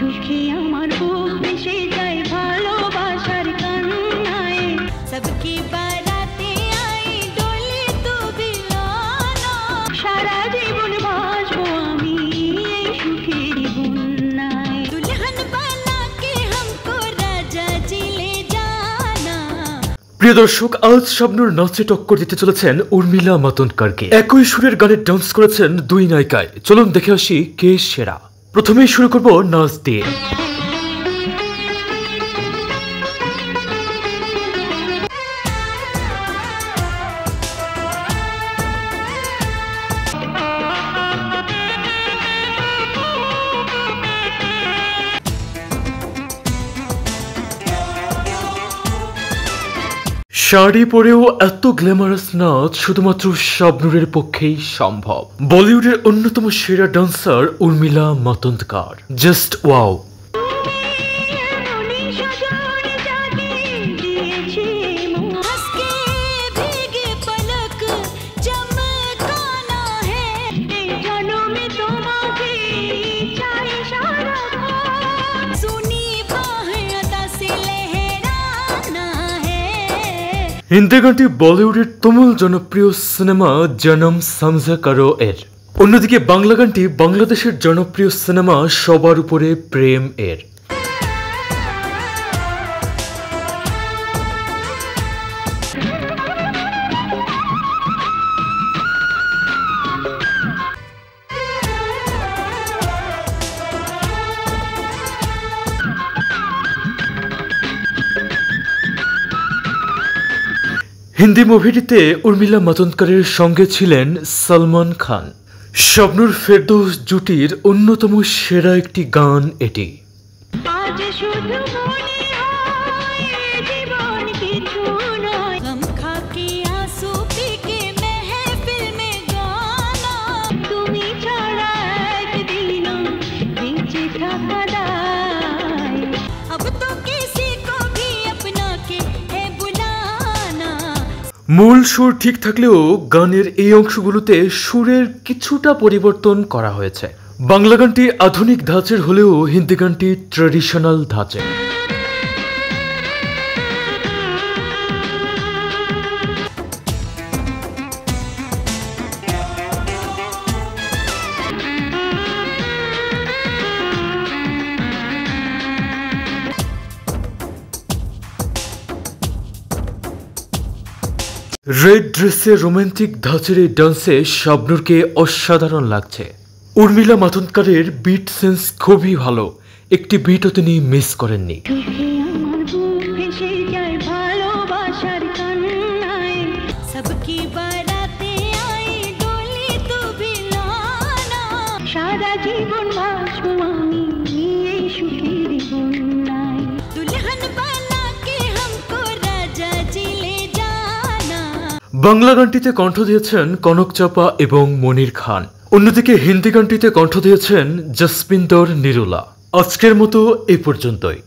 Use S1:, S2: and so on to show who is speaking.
S1: সুখে আমার বুক ভেসে যায় ভালোবাসার কান্নায় সবকি বারাতে আই ডোলে তো বিলানা সারা জীবন ভাসবো আমি এই সুখের বন্যায় দুলহন বানা কে हमको রাজা জিলে জানা।
S2: প্রিয় দর্শক, আজ শাবনূর নাচে টক্কর দিতে চলেছেন উর্মিলা মাতোন্ডকরকে। একই সুরের গানে ডান্স করেছেন দুই নায়িকায়। চলুন দেখে আসি কে সেরা। প্রথমেই শুরু করব নাচ দিয়ে। শাড়ি পরেও এত গ্ল্যামারাস নাচ শুধুমাত্র শাবনূরের পক্ষেই সম্ভব। বলিউডের অন্যতম সেরা dancer Urmila Matondkar, just wow. Hindi গানটি বলিউডের তুমুল জনপ্রিয় সিনেমা জনম সমঝা করো এর। অন্যদিকে বাংলা গানটি বাংলাদেশের জনপ্রিয় সিনেমা সবার উপরে প্রেম এর। হিন্দি মুভিটিতে উর্মিলা মাতোন্ডকরের সঙ্গে ছিলেন সলমান খান। শাবনূর ফেরদৌস জুটির অন্যতম সেরা একটি গান এটি। মূল সুর ঠিক থাকলেও গানের এই অংশগুলোতে সুরের কিছুটা পরিবর্তন করা হয়েছে। বাংলা গানটি আধুনিক ধাঁচের হলেও হিন্দি গানটি ট্র্যাডিশনাল ধাঁচের। রেড ড্রেসে রোমান্টিক ধাঁচের এই ডান্সে শাবনূরকে অসাধারণ লাগছে। উর্মিলা মাতোন্ডকরের বিট সেন্স খুবই ভালো, একটি বিটও তিনি মিস করেননি।
S1: সারা জীবন ভাসবো আমি এই সুখের বন্যায় দুলহন বানা কে हमको রাজা জিলে জানা।
S2: বাংলা গানটিতে কণ্ঠ দিয়েছেন কনক চাপা এবং মনির খান। অন্যদিকে হিন্দি গানটিতে কণ্ঠ দিয়েছেন জসপিন্দর নিরোলা। আজকের মতো এই পর্যন্তই।